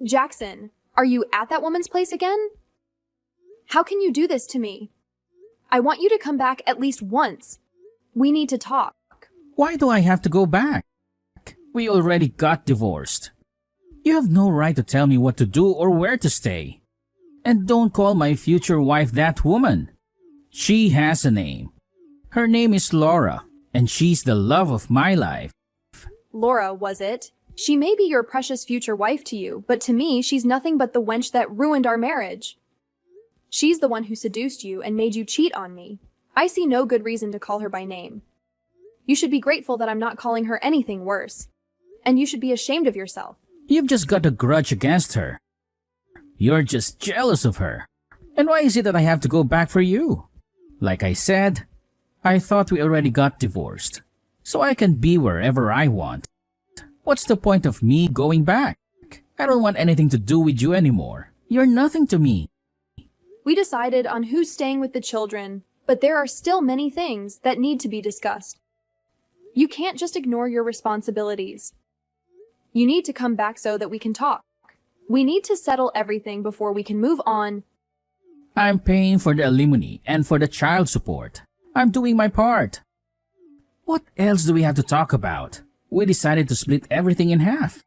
Jackson, are you at that woman's place again? How can you do this to me? I want you to come back at least once. We need to talk. Why do I have to go back? We already got divorced. You have no right to tell me what to do or where to stay. And don't call my future wife that woman. She has a name. Her name is Laura, and she's the love of my life. Laura, was it? She may be your precious future wife to you, but to me, she's nothing but the wench that ruined our marriage. She's the one who seduced you and made you cheat on me. I see no good reason to call her by name. You should be grateful that I'm not calling her anything worse. And you should be ashamed of yourself. You've just got a grudge against her. You're just jealous of her. And why is it that I have to go back for you? Like I said, I thought we already got divorced, so I can be wherever I want. What's the point of me going back? I don't want anything to do with you anymore. You're nothing to me. We decided on who's staying with the children, but there are still many things that need to be discussed. You can't just ignore your responsibilities. You need to come back so that we can talk. We need to settle everything before we can move on. I'm paying for the alimony and for the child support. I'm doing my part. What else do we have to talk about? We decided to split everything in half.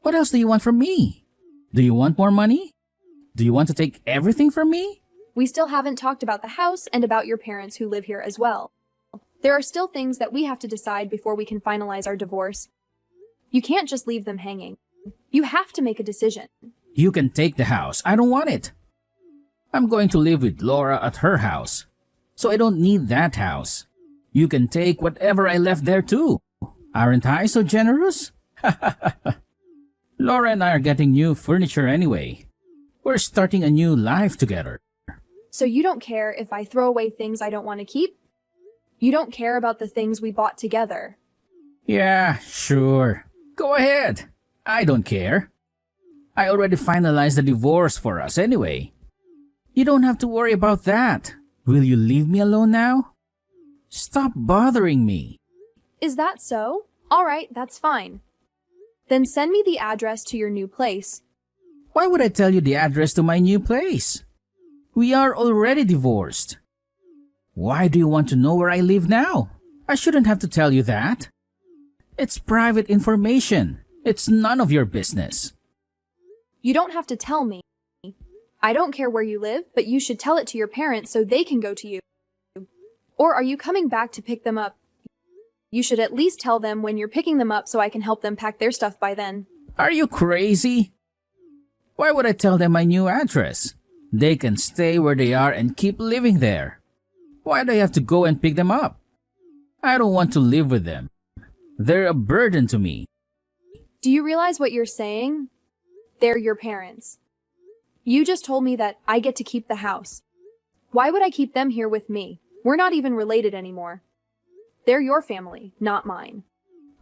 What else do you want from me? Do you want more money? Do you want to take everything from me? We still haven't talked about the house and about your parents who live here as well. There are still things that we have to decide before we can finalize our divorce. You can't just leave them hanging. You have to make a decision. You can take the house. I don't want it. I'm going to live with Laura at her house, so I don't need that house. You can take whatever I left there too. Aren't I so generous? Laura and I are getting new furniture anyway. We're starting a new life together. So you don't care if I throw away things I don't want to keep? You don't care about the things we bought together? Yeah, sure. Go ahead. I don't care. I already finalized the divorce for us anyway. You don't have to worry about that. Will you leave me alone now? Stop bothering me. Is that so? All right, that's fine. Then send me the address to your new place. Why would I tell you the address to my new place? We are already divorced. Why do you want to know where I live now? I shouldn't have to tell you that. It's private information. It's none of your business. You don't have to tell me. I don't care where you live, but you should tell it to your parents so they can go to you. Or are you coming back to pick them up? You should at least tell them when you're picking them up so I can help them pack their stuff by then. Are you crazy? Why would I tell them my new address? They can stay where they are and keep living there. Why do I have to go and pick them up? I don't want to live with them. They're a burden to me. Do you realize what you're saying? They're your parents. You just told me that I get to keep the house. Why would I keep them here with me? We're not even related anymore. They're your family, not mine.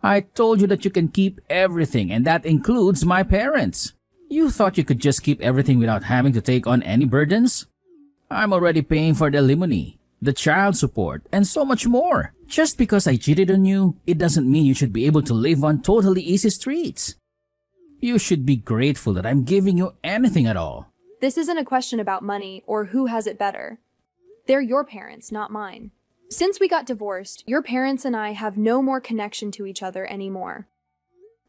I told you that you can keep everything, and that includes my parents. You thought you could just keep everything without having to take on any burdens? I'm already paying for the alimony, the child support, and so much more. Just because I cheated on you, it doesn't mean you should be able to live on totally easy streets. You should be grateful that I'm giving you anything at all. This isn't a question about money or who has it better. They're your parents, not mine. Since we got divorced, your parents and I have no more connection to each other anymore.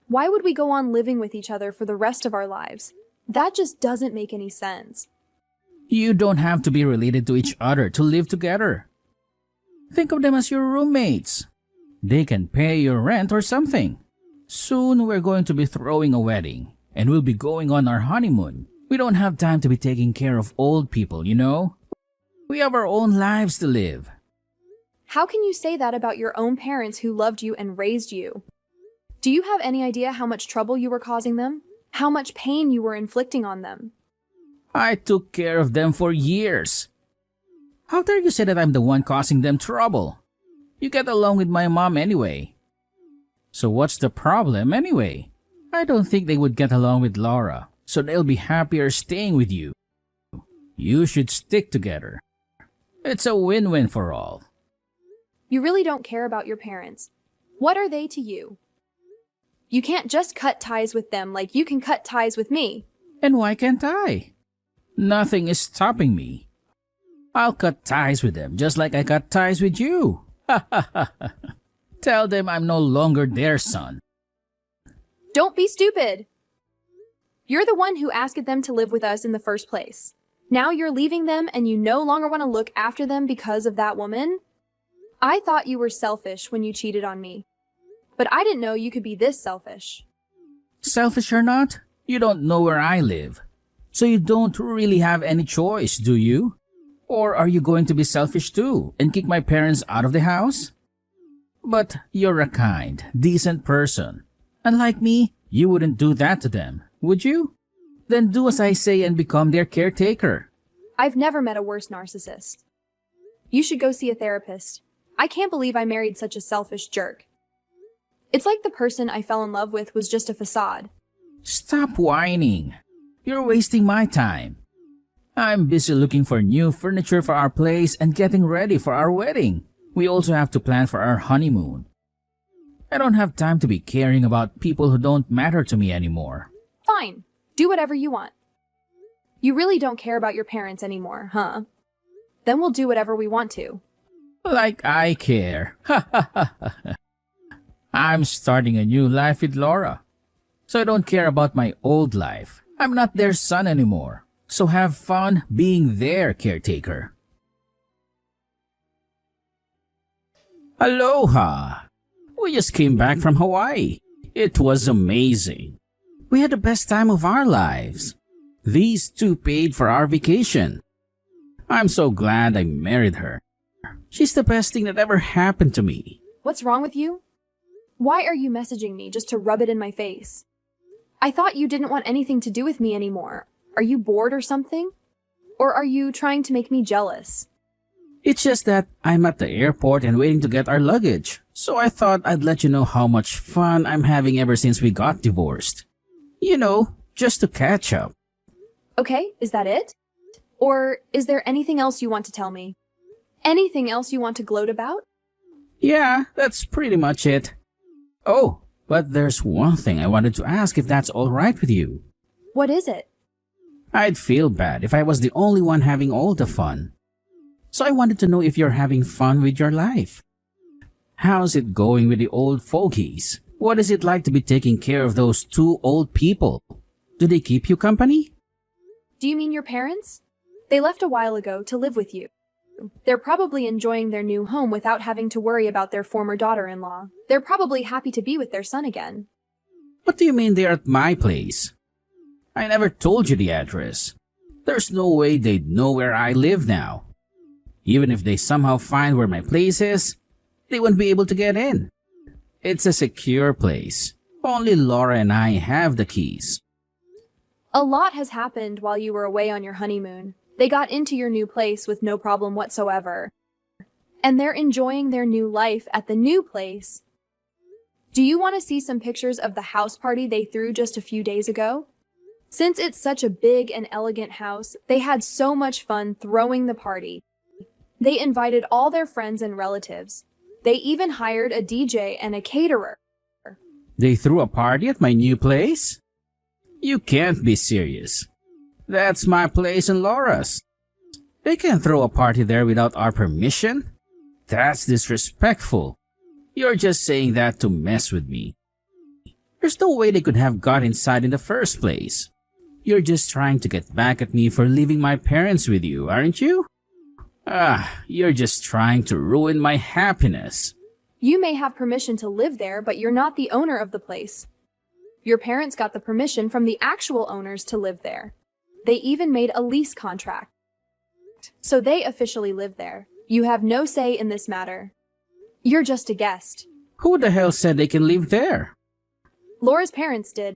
Why would we go on living with each other for the rest of our lives? That just doesn't make any sense. You don't have to be related to each other to live together. Think of them as your roommates. They can pay your rent or something. Soon we're going to be throwing a wedding, and we'll be going on our honeymoon. We don't have time to be taking care of old people, you know? We have our own lives to live. How can you say that about your own parents who loved you and raised you? Do you have any idea how much trouble you were causing them? How much pain you were inflicting on them? I took care of them for years. How dare you say that I'm the one causing them trouble? You get along with my mom anyway. So what's the problem anyway? I don't think they would get along with Laura, so they'll be happier staying with you. You should stick together. It's a win-win for all. You really don't care about your parents. What are they to you? You can't just cut ties with them like you can cut ties with me. And why can't I? Nothing is stopping me. I'll cut ties with them just like I cut ties with you. Tell them I'm no longer their son. Don't be stupid. You're the one who asked them to live with us in the first place. Now you're leaving them and you no longer want to look after them because of that woman? I thought you were selfish when you cheated on me. But I didn't know you could be this selfish. Selfish or not, you don't know where I live. So you don't really have any choice, do you? Or are you going to be selfish too and kick my parents out of the house? But you're a kind, decent person. Unlike me, you wouldn't do that to them, would you? Then do as I say and become their caretaker. I've never met a worse narcissist. You should go see a therapist. I can't believe I married such a selfish jerk. It's like the person I fell in love with was just a facade. Stop whining. You're wasting my time. I'm busy looking for new furniture for our place and getting ready for our wedding. We also have to plan for our honeymoon. I don't have time to be caring about people who don't matter to me anymore. Fine. Do whatever you want. You really don't care about your parents anymore, huh? Then we'll do whatever we want to. Like I care. I'm starting a new life with Laura. So I don't care about my old life. I'm not their son anymore. So have fun being their caretaker. Aloha! We just came back from Hawaii. It was amazing. We had the best time of our lives. These two paid for our vacation. I'm so glad I married her. She's the best thing that ever happened to me. What's wrong with you? Why are you messaging me just to rub it in my face? I thought you didn't want anything to do with me anymore. Are you bored or something? Or are you trying to make me jealous? It's just that I'm at the airport and waiting to get our luggage. So I thought I'd let you know how much fun I'm having ever since we got divorced. You know, just to catch up. Okay, is that it? Or is there anything else you want to tell me? Anything else you want to gloat about? Yeah, that's pretty much it. Oh, but there's one thing I wanted to ask if that's all right with you. What is it? I'd feel bad if I was the only one having all the fun. So I wanted to know if you're having fun with your life. How's it going with the old fogies? What is it like to be taking care of those two old people? Do they keep you company? Do you mean your parents? They left a while ago to live with you. They're probably enjoying their new home without having to worry about their former daughter-in-law. They're probably happy to be with their son again. What do you mean they're at my place? I never told you the address. There's no way they'd know where I live now. Even if they somehow find where my place is, they wouldn't be able to get in. It's a secure place. Only Laura and I have the keys. A lot has happened while you were away on your honeymoon. They got into your new place with no problem whatsoever. And they're enjoying their new life at the new place. Do you want to see some pictures of the house party they threw just a few days ago? Since it's such a big and elegant house, they had so much fun throwing the party. They invited all their friends and relatives. They even hired a DJ and a caterer. They threw a party at my new place? You can't be serious. That's my place and Laura's. They can't throw a party there without our permission? That's disrespectful. You're just saying that to mess with me. There's no way they could have got inside in the first place. You're just trying to get back at me for leaving my parents with you, aren't you? You're just trying to ruin my happiness. You may have permission to live there, but you're not the owner of the place. Your parents got the permission from the actual owners to live there. They even made a lease contract. So they officially live there. You have no say in this matter. You're just a guest. Who the hell said they can live there? Laura's parents did.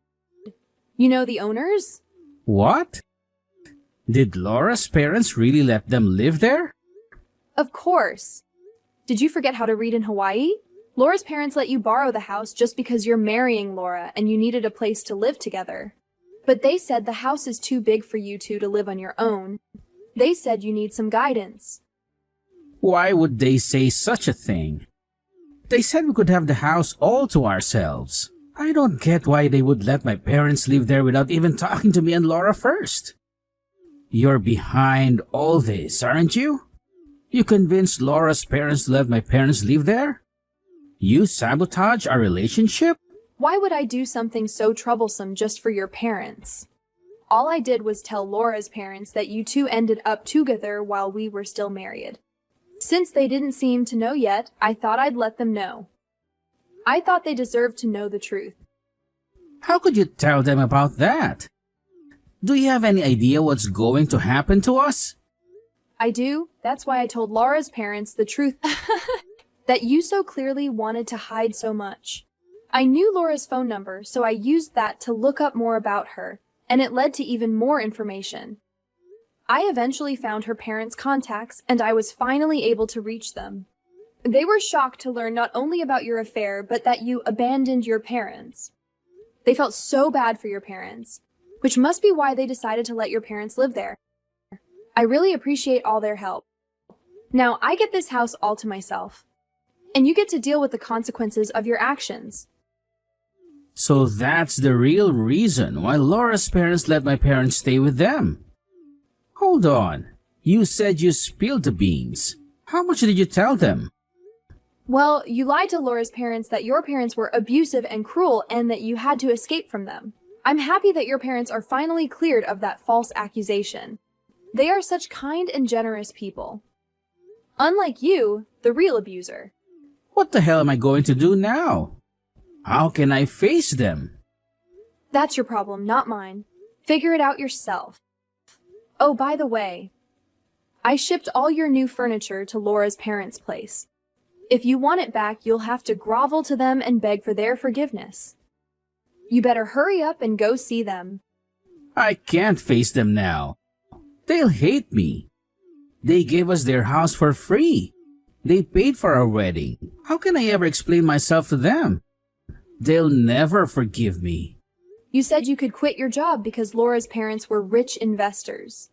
You know the owners? What? Did Laura's parents really let them live there? Of course. Did you forget how to read in Hawaii? Laura's parents let you borrow the house just because you're marrying Laura and you needed a place to live together. But they said the house is too big for you two to live on your own. They said you need some guidance. Why would they say such a thing? They said we could have the house all to ourselves. I don't get why they would let my parents live there without even talking to me and Laura first. You're behind all this, aren't you? You convinced Laura's parents to let my parents live there? You sabotage our relationship? Why would I do something so troublesome just for your parents? All I did was tell Laura's parents that you two ended up together while we were still married. Since they didn't seem to know yet, I thought I'd let them know. I thought they deserved to know the truth. How could you tell them about that? Do you have any idea what's going to happen to us? I do. That's why I told Laura's parents the truth that you so clearly wanted to hide so much. I knew Laura's phone number, so I used that to look up more about her, and it led to even more information. I eventually found her parents' contacts, and I was finally able to reach them. They were shocked to learn not only about your affair, but that you abandoned your parents. They felt so bad for your parents, which must be why they decided to let your parents live there. I really appreciate all their help. Now I get this house all to myself, and you get to deal with the consequences of your actions. So that's the real reason why Laura's parents let my parents stay with them. Hold on. You said you spilled the beans. How much did you tell them? Well, you lied to Laura's parents that your parents were abusive and cruel and that you had to escape from them. I'm happy that your parents are finally cleared of that false accusation. They are such kind and generous people. Unlike you, the real abuser. What the hell am I going to do now? How can I face them? That's your problem, not mine. Figure it out yourself. Oh, by the way, I shipped all your new furniture to Laura's parents' place. If you want it back, you'll have to grovel to them and beg for their forgiveness. You better hurry up and go see them. I can't face them now. They'll hate me. They gave us their house for free. They paid for our wedding. How can I ever explain myself to them? They'll never forgive me. You said you could quit your job because Laura's parents were rich investors.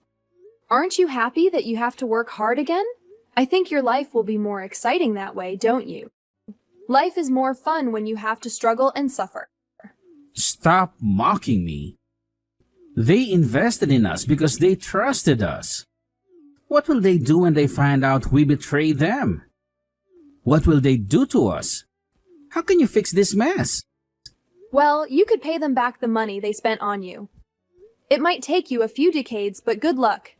Aren't you happy that you have to work hard again? I think your life will be more exciting that way, don't you? Life is more fun when you have to struggle and suffer. Stop mocking me. They invested in us because they trusted us. What will they do when they find out we betrayed them? What will they do to us? How can you fix this mess? Well, you could pay them back the money they spent on you. It might take you a few decades, but good luck.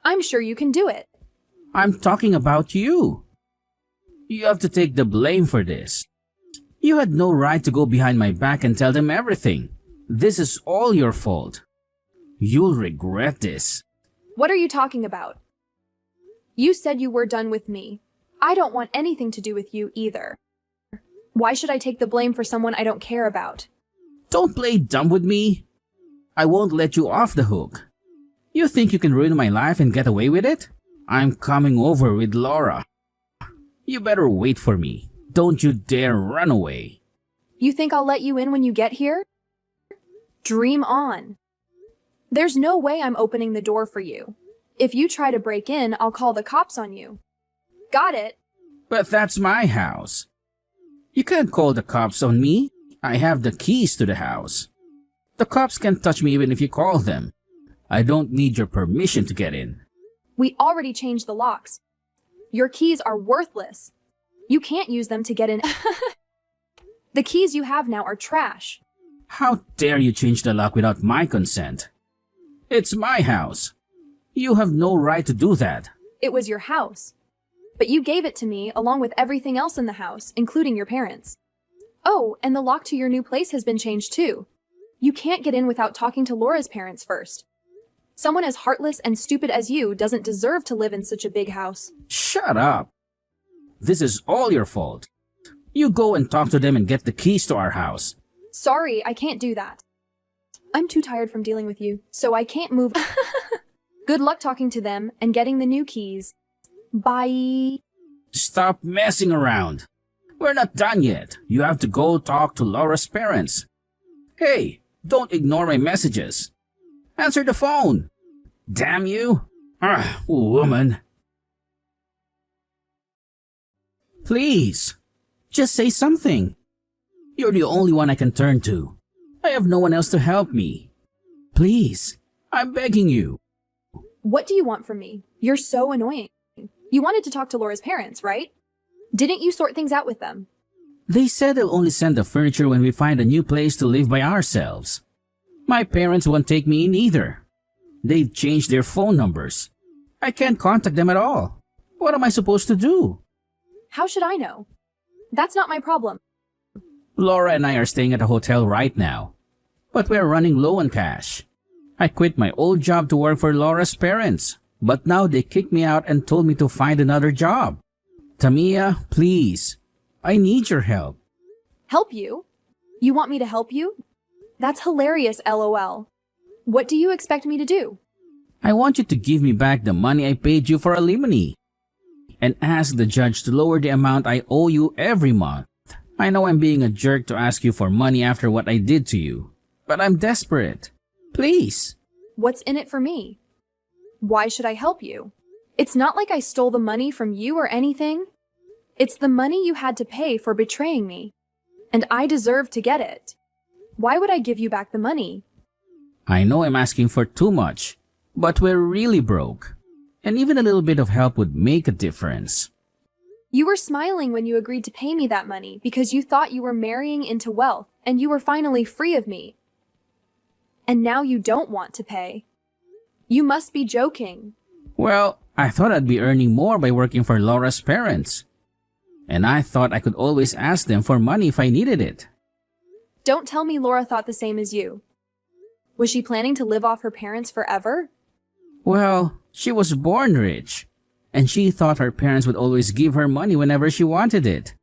I'm sure you can do it. I'm talking about you. You have to take the blame for this. You had no right to go behind my back and tell them everything. This is all your fault. You'll regret this. What are you talking about? You said you were done with me. I don't want anything to do with you either. Why should I take the blame for someone I don't care about? Don't play dumb with me. I won't let you off the hook. You think you can ruin my life and get away with it? I'm coming over with Laura. You better wait for me. Don't you dare run away. You think I'll let you in when you get here? Dream on. There's no way I'm opening the door for you. If you try to break in, I'll call the cops on you. Got it? But that's my house. You can't call the cops on me. I have the keys to the house. The cops can't touch me even if you call them. I don't need your permission to get in. We already changed the locks. Your keys are worthless. You can't use them to get in. The keys you have now are trash. How dare you change the lock without my consent? It's my house. You have no right to do that. It was your house. But you gave it to me along with everything else in the house, including your parents. Oh, and the lock to your new place has been changed too. You can't get in without talking to Laura's parents first. Someone as heartless and stupid as you doesn't deserve to live in such a big house. Shut up. This is all your fault. You go and talk to them and get the keys to our house. Sorry, I can't do that. I'm too tired from dealing with you, so I can't move. Good luck talking to them and getting the new keys. Bye. Stop messing around. We're not done yet. You have to go talk to Laura's parents. Hey, don't ignore my messages. Answer the phone. Damn you. Woman. Please, just say something. You're the only one I can turn to. I have no one else to help me. Please, I'm begging you. What do you want from me? You're so annoying. You wanted to talk to Laura's parents, right? Didn't you sort things out with them? They said they'll only send the furniture when we find a new place to live by ourselves. My parents won't take me in either. They've changed their phone numbers. I can't contact them at all. What am I supposed to do? How should I know? That's not my problem. Laura and I are staying at a hotel right now, but we're running low on cash. I quit my old job to work for Laura's parents, but now they kicked me out and told me to find another job. Tamia, please. I need your help. Help you? You want me to help you? That's hilarious, LOL. What do you expect me to do? I want you to give me back the money I paid you for alimony and ask the judge to lower the amount I owe you every month. I know I'm being a jerk to ask you for money after what I did to you, but I'm desperate. Please. What's in it for me? Why should I help you? It's not like I stole the money from you or anything. It's the money you had to pay for betraying me, and I deserve to get it. Why would I give you back the money? I know I'm asking for too much, but we're really broke, and even a little bit of help would make a difference. You were smiling when you agreed to pay me that money because you thought you were marrying into wealth and you were finally free of me. And now you don't want to pay. You must be joking. Well, I thought I'd be earning more by working for Laura's parents. And I thought I could always ask them for money if I needed it. Don't tell me Laura thought the same as you. Was she planning to live off her parents forever? Well, she was born rich, and she thought her parents would always give her money whenever she wanted it.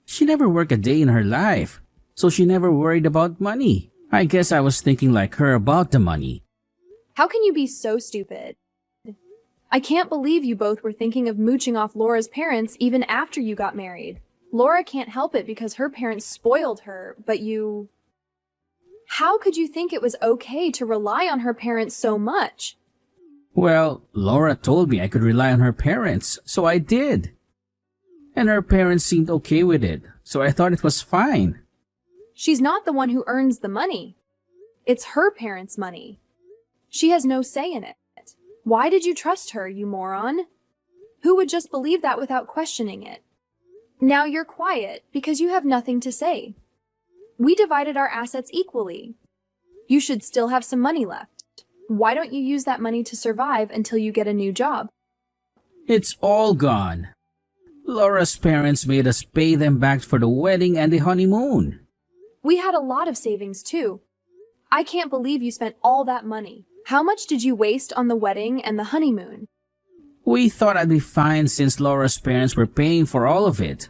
She never worked a day in her life, so she never worried about money. I guess I was thinking like her about the money. How can you be so stupid? I can't believe you both were thinking of mooching off Laura's parents even after you got married. Laura can't help it because her parents spoiled her, but you... How could you think it was okay to rely on her parents so much? Well, Laura told me I could rely on her parents, so I did. And her parents seemed okay with it, so I thought it was fine. She's not the one who earns the money. It's her parents' money. She has no say in it. Why did you trust her, you moron? Who would just believe that without questioning it? Now you're quiet because you have nothing to say. We divided our assets equally. You should still have some money left. Why don't you use that money to survive until you get a new job? It's all gone. Laura's parents made us pay them back for the wedding and the honeymoon. We had a lot of savings too. I can't believe you spent all that money. How much did you waste on the wedding and the honeymoon? We thought I'd be fine since Laura's parents were paying for all of it.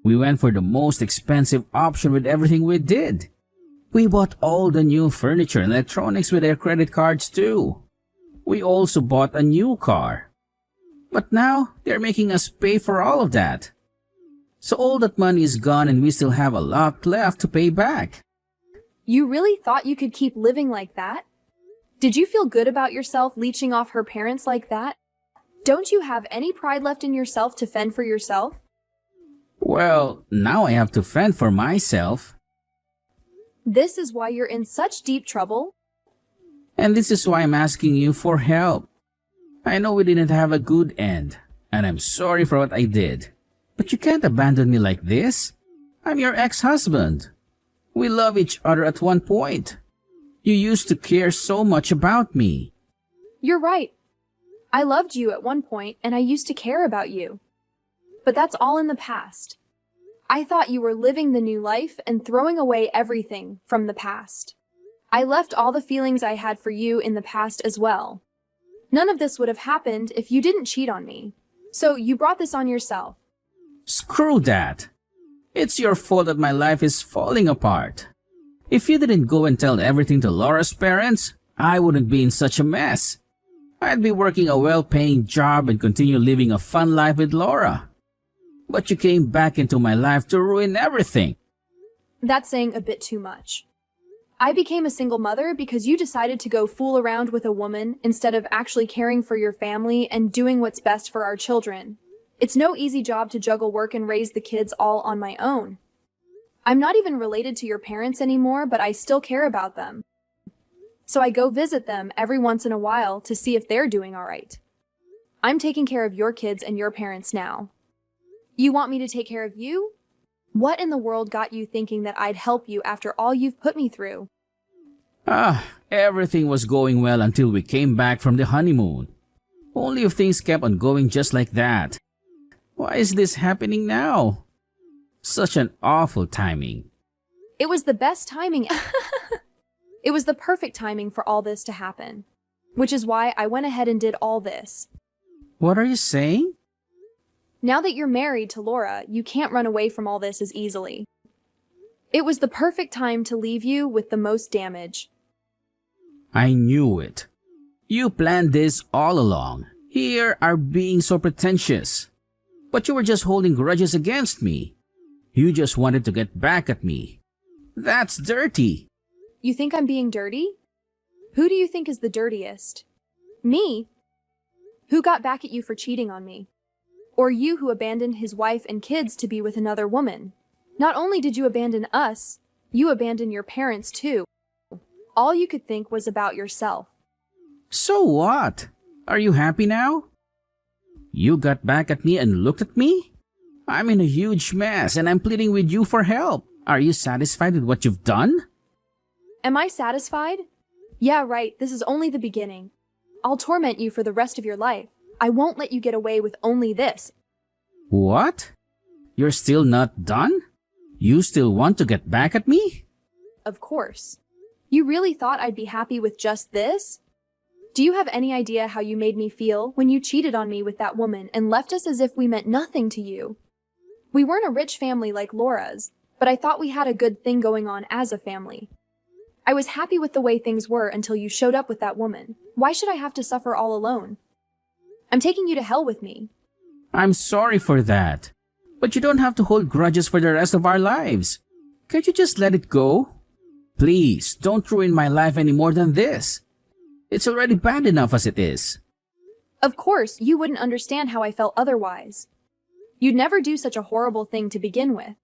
We went for the most expensive option with everything we did. We bought all the new furniture and electronics with their credit cards too. We also bought a new car. But now, they're making us pay for all of that. So all that money is gone and we still have a lot left to pay back. You really thought you could keep living like that? Did you feel good about yourself leeching off her parents like that? Don't you have any pride left in yourself to fend for yourself? Well, now I have to fend for myself. This is why you're in such deep trouble? And this is why I'm asking you for help. I know we didn't have a good end, and I'm sorry for what I did. But you can't abandon me like this. I'm your ex-husband. We love each other at one point. You used to care so much about me. You're right. I loved you at one point, and I used to care about you. But that's all in the past. I thought you were living the new life and throwing away everything from the past. I left all the feelings I had for you in the past as well. None of this would have happened if you didn't cheat on me. So you brought this on yourself. Screw that. It's your fault that my life is falling apart. If you didn't go and tell everything to Laura's parents, I wouldn't be in such a mess. I'd be working a well-paying job and continue living a fun life with Laura. But you came back into my life to ruin everything. That's saying a bit too much. I became a single mother because you decided to go fool around with a woman instead of actually caring for your family and doing what's best for our children. It's no easy job to juggle work and raise the kids all on my own. I'm not even related to your parents anymore, but I still care about them. So I go visit them every once in a while to see if they're doing all right. I'm taking care of your kids and your parents now. You want me to take care of you? What in the world got you thinking that I'd help you after all you've put me through? Everything was going well until we came back from the honeymoon. Only if things kept on going just like that. Why is this happening now? Such an awful timing. It was the best timing. It was the perfect timing for all this to happen, which is why I went ahead and did all this. What are you saying? Now that you're married to Laura, you can't run away from all this as easily. It was the perfect time to leave you with the most damage. I knew it. You planned this all along. Here are being so pretentious. But you were just holding grudges against me. You just wanted to get back at me. That's dirty. You think I'm being dirty? Who do you think is the dirtiest? Me? Who got back at you for cheating on me? Or you who abandoned his wife and kids to be with another woman? Not only did you abandon us, you abandoned your parents too. All you could think was about yourself. So what? Are you happy now? You got back at me and looked at me? I'm in a huge mess and I'm pleading with you for help. Are you satisfied with what you've done? Am I satisfied? Yeah, right, this is only the beginning. I'll torment you for the rest of your life. I won't let you get away with only this. What? You're still not done? You still want to get back at me? Of course. You really thought I'd be happy with just this? Do you have any idea how you made me feel when you cheated on me with that woman and left us as if we meant nothing to you? We weren't a rich family like Laura's, but I thought we had a good thing going on as a family. I was happy with the way things were until you showed up with that woman. Why should I have to suffer all alone? I'm taking you to hell with me. I'm sorry for that. But you don't have to hold grudges for the rest of our lives. Can't you just let it go? Please, don't ruin my life any more than this. It's already bad enough as it is. Of course, you wouldn't understand how I felt otherwise. You'd never do such a horrible thing to begin with.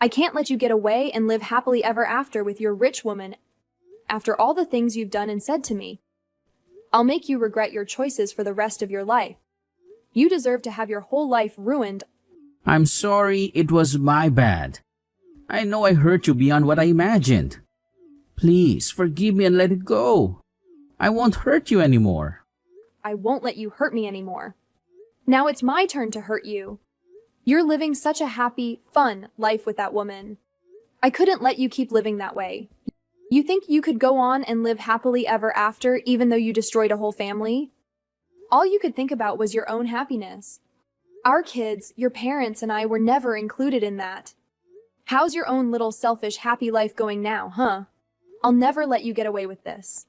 I can't let you get away and live happily ever after with your rich woman after all the things you've done and said to me. I'll make you regret your choices for the rest of your life. You deserve to have your whole life ruined. I'm sorry, it was my bad. I know I hurt you beyond what I imagined. Please, forgive me and let it go. I won't hurt you anymore. I won't let you hurt me anymore. Now it's my turn to hurt you. You're living such a happy, fun life with that woman. I couldn't let you keep living that way. You think you could go on and live happily ever after even though you destroyed a whole family? All you could think about was your own happiness. Our kids, your parents, and I were never included in that. How's your own little selfish, happy life going now, huh? I'll never let you get away with this.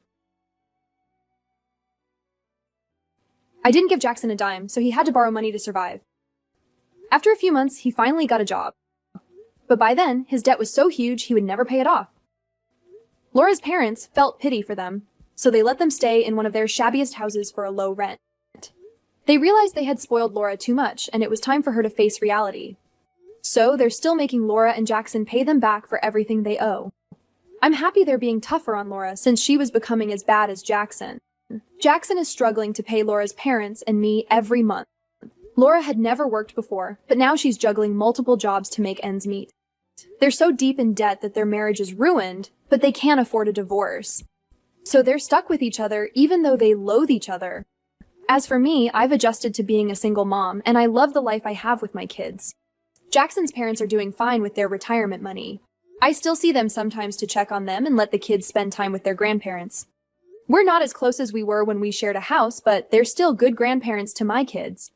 I didn't give Jackson a dime, so he had to borrow money to survive. After a few months, he finally got a job. But by then, his debt was so huge he would never pay it off. Laura's parents felt pity for them, so they let them stay in one of their shabbiest houses for a low rent. They realized they had spoiled Laura too much, and it was time for her to face reality. So they're still making Laura and Jackson pay them back for everything they owe. I'm happy they're being tougher on Laura since she was becoming as bad as Jackson. Jackson is struggling to pay Laura's parents and me every month. Laura had never worked before, but now she's juggling multiple jobs to make ends meet. They're so deep in debt that their marriage is ruined, but they can't afford a divorce. So they're stuck with each other even though they loathe each other. As for me, I've adjusted to being a single mom, and I love the life I have with my kids. Jackson's parents are doing fine with their retirement money. I still see them sometimes to check on them and let the kids spend time with their grandparents. We're not as close as we were when we shared a house, but they're still good grandparents to my kids.